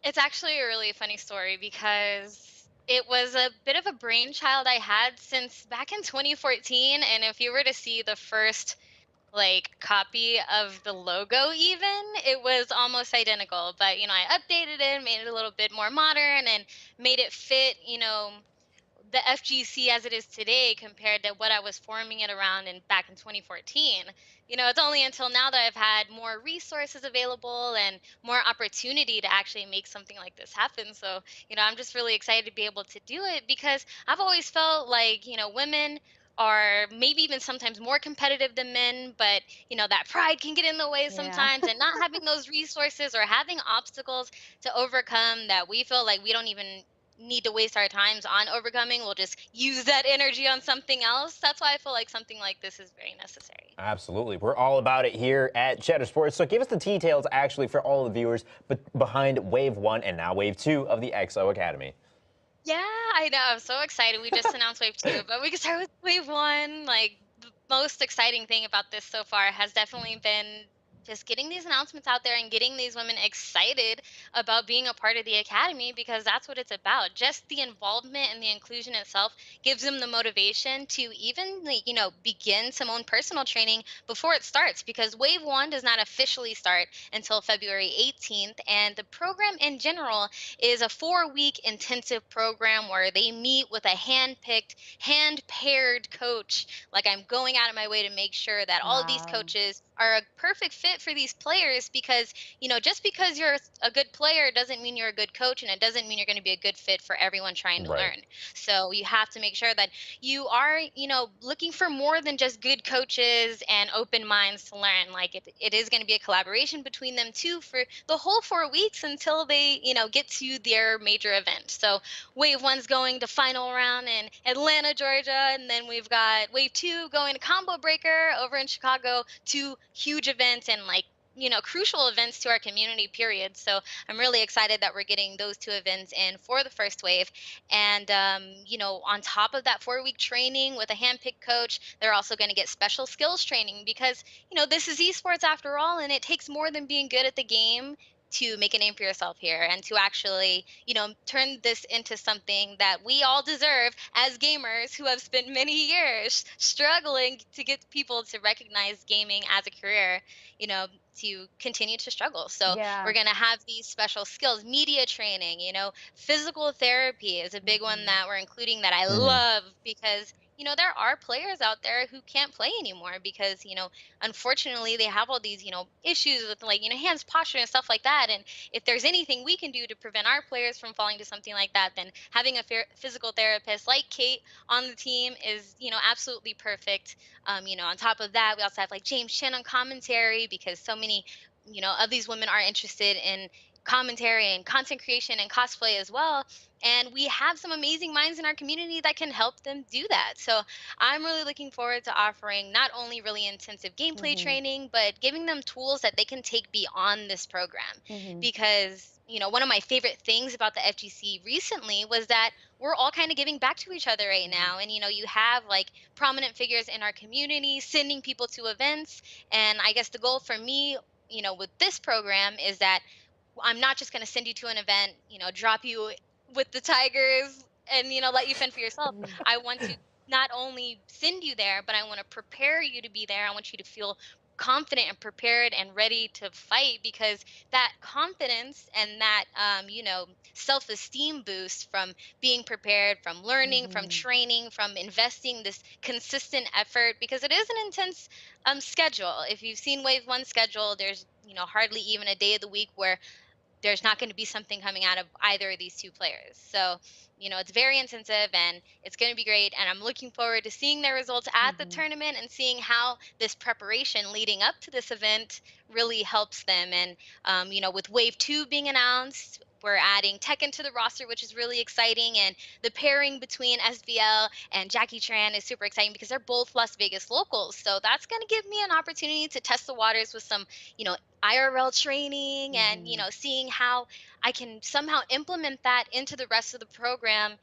It's actually a really funny story because it was a bit of a brainchild I had since back in 2014. And if you were to see the first copy of the logo even, it was almost identical. But I updated it, made it a little bit more modern and made it fit, the FGC as it is today compared to what I was forming it around in back in 2014. It's only until now that I've had more resources available and more opportunity to actually make something like this happen. So, I'm just really excited to be able to do it because I've always felt like, women are maybe even sometimes more competitive than men, but that pride can get in the way Yeah. sometimes, and not having those resources or having obstacles to overcome that we feel like we don't even need to waste our times on overcoming. We'll just use that energy on something else. That's why I feel like something like this is very necessary. Absolutely. We're all about it here at Cheddar Sports. So give us the details actually for all the viewers behind Wave 1 and now Wave 2 of the XO Academy. Yeah, I know. I'm so excited. We just announced wave two, but we can start with wave one. Like, the most exciting thing about this so far has definitely been just getting these announcements out there and getting these women excited about being a part of the academy, because that's what it's about. Just the involvement and the inclusion itself gives them the motivation to even, like, begin some own personal training before it starts, because wave one does not officially start until February 18th. And the program in general is a 4-week intensive program where they meet with a hand-picked, hand-paired coach. Like, I'm going out of my way to make sure that all of these Wow. coaches are a perfect fit for these players, because, just because you're a good player doesn't mean you're a good coach, and it doesn't mean you're going to be a good fit for everyone trying to Right. learn. So you have to make sure that you are, looking for more than just good coaches and open minds to learn. Like, it is going to be a collaboration between them too for the whole 4 weeks until they, get to their major event. So wave one's going to final round in Atlanta, Georgia, and then we've got wave two going to Combo Breaker over in Chicago. Two huge events and, like, crucial events to our community, period. So I'm really excited that we're getting those two events in for the first wave. And, on top of that 4-week training with a handpicked coach, they're also going to get special skills training, because, this is esports after all, and it takes more than being good at the game to make a name for yourself here, and to actually, turn this into something that we all deserve as gamers who have spent many years struggling to get people to recognize gaming as a career, you know, to continue to struggle. So we're Yeah. going to have these special skills, media training, physical therapy is a big one Mhm. that we're including that I Hmm. love, because there are players out there who can't play anymore because, unfortunately, they have all these, issues with, like, hands posture and stuff like that. And if there's anything we can do to prevent our players from falling to something like that, then having a physical therapist like Kate on the team is, absolutely perfect. On top of that, we also have, like, James Chen on commentary, because so many, of these women are interested in commentary and content creation and cosplay as well. And we have some amazing minds in our community that can help them do that. So I'm really looking forward to offering not only really intensive gameplay Mhm. training, but giving them tools that they can take beyond this program. Mhm. Because, one of my favorite things about the FGC recently was that we're all kind of giving back to each other right Mhm. now. And, you have, like, prominent figures in our community sending people to events. And I guess the goal for me, with this program is that I'm not just going to send you to an event, drop you with the tigers and, let you fend for yourself. Mhm. I want to not only send you there, but I want to prepare you to be there. I want you to feel confident and prepared and ready to fight, because that confidence and that, self-esteem boost from being prepared, from learning, from Mhm. training, from investing this consistent effort, because it is an intense schedule. If you've seen wave one schedule, there's, hardly even a day of the week where there's not going to be something coming out of either of these two players. So, it's very intensive and it's going to be great. And I'm looking forward to seeing their results at the Mhm. tournament and seeing how this preparation leading up to this event really helps them. And, with Wave 2 being announced, we're adding Tekken to the roster, which is really exciting. And the pairing between SVL and Jackie Tran is super exciting because they're both Las Vegas locals. So that's going to give me an opportunity to test the waters with some, IRL training, and, Mhm. seeing how I can somehow implement that into the rest of the program,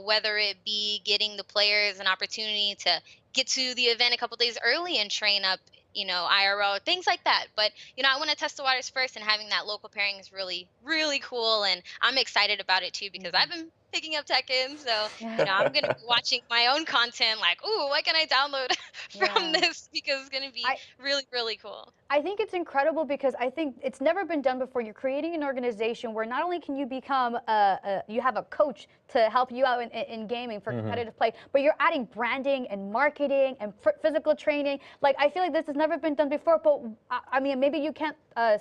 whether it be getting the players an opportunity to get to the event a couple days early and train up IRO, things like that. But, I want to test the waters first, and having that local pairing is really, really cool. And I'm excited about it too because I've been picking up Tekken. So, Yeah. I'm going to be watching my own content like, ooh, what can I download from Yeah. this? Because it's going to be I really, really cool. I think it's incredible because I think it's never been done before. You're creating an organization where not only can you become you have a coach to help you out in gaming for competitive play, but you're adding branding and marketing and physical training. Like I feel like this has never been done before. But I mean, maybe you can't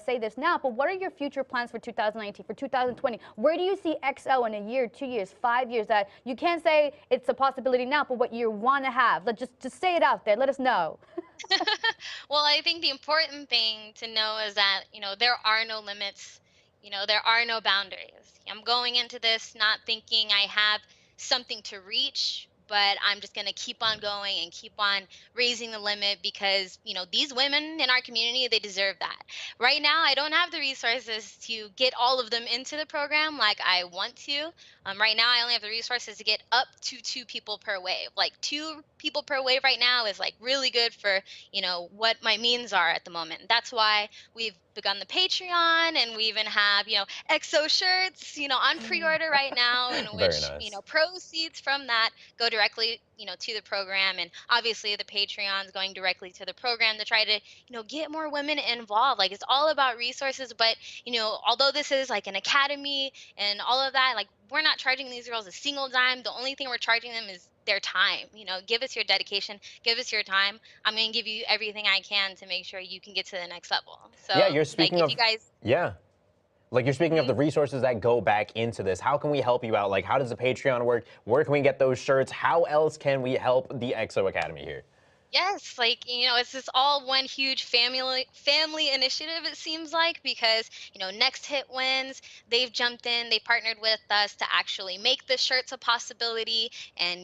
say this now. But what are your future plans for 2019, for 2020? Where do you see XO in a year, 2 years, 5 years? That you can't say it's a possibility now, but what you want to have. Let just say it out there. Let us know. Well, I think the important thing to know is that, there are no limits, there are no boundaries. I'm going into this not thinking I have something to reach, but I'm just going to keep on going and keep on raising the limit because, these women in our community, they deserve that. Right now, I don't have the resources to get all of them into the program like I want to. Right now, I only have the resources to get up to 2 people per wave. Like 2 people per wave right now is like really good for what my means are at the moment. That's why we've begun the Patreon, and we even have, EXO shirts, on pre-order right now, in Very which, nice. proceeds from that go directly, to the program. And obviously the Patreon's going directly to the program to try to, get more women involved. Like it's all about resources, but, although this is like an academy and all of that, like we're not charging these girls a single dime. The only thing we're charging them is their time. Give us your dedication, give us your time. I'm going to give you everything I can to make sure you can get to the next level. Yeah, So, you're like, speaking if you of, guys, yeah. Like you're speaking of mhm. the resources that go back into this. How can we help you out? Like, how does the Patreon work? Where can we get those shirts? How else can we help the EXO Academy here? Yes, like, it's this all one huge family initiative, it seems like, because, Next Hit Wins, they've jumped in, they partnered with us to actually make the shirts a possibility and,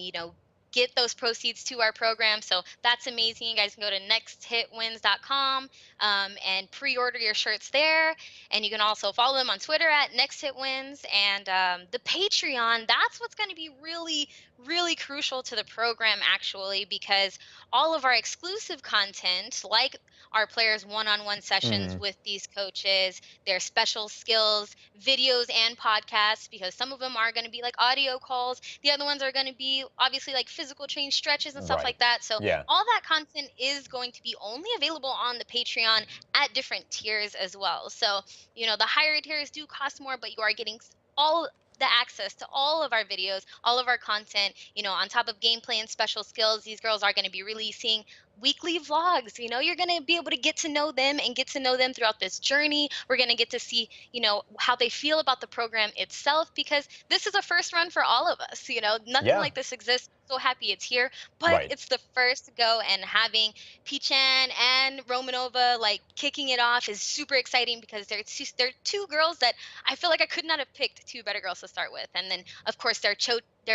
get those proceeds to our program. So that's amazing. You guys can go to nexthitwins.com and pre-order your shirts there. And you can also follow them on Twitter at Next Hit Wins. And the Patreon, that's what's going to be really, really crucial to the program, actually, because all of our exclusive content, like our players' one on one sessions Mm, with these coaches, their special skills, videos, and podcasts, because some of them are going to be like audio calls. The other ones are going to be obviously like physical train stretches and stuff right. like that. So, Yeah. all that content is going to be only available on the Patreon at different tiers as well. So, the higher tiers do cost more, but you are getting all the access to all of our videos, all of our content, on top of gameplay and special skills. These girls are going to be releasing weekly vlogs. You're going to be able to get to know them and get to know them throughout this journey. We're going to get to see, how they feel about the program itself, because this is a first run for all of us. Nothing Yeah. like this exists. So happy it's here, but Right. it's the first go, and having Pichan and Romanova like kicking it off is super exciting because they're 2 girls that I feel like I could not have picked 2 better girls to start with. And then, of course, their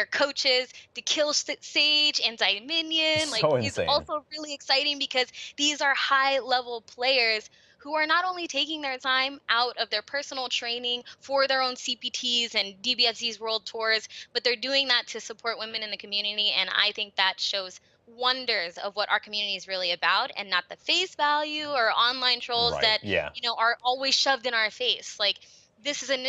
coaches, to kill Sage and Dominion, like, So is insane. also really exciting because these are high level players who are not only taking their time out of their personal training for their own CPTs and DBFZ's world tours, but they're doing that to support women in the community. And I think that shows wonders of what our community is really about, and not the face value or online trolls Right. that, Yeah. are always shoved in our face. Like, this is an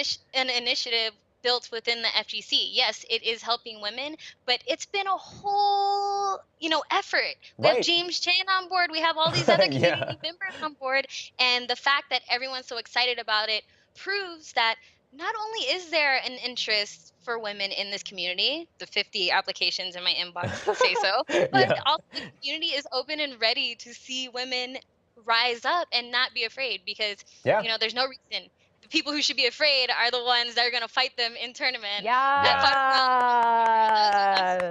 initiative built within the FGC. Yes, it is helping women, but it's been a whole, effort. We have Right. James Chan on board. We have all these other Yeah. community members on board. And the fact that everyone's so excited about it proves that not only is there an interest for women in this community, the 50 applications in my inbox say so, but Yeah. also the community is open and ready to see women rise up and not be afraid, because, Yeah. there's no reason. The people who should be afraid are the ones that are going to fight them in tournament at Yeah. Final Round. Those are the ones Yeah.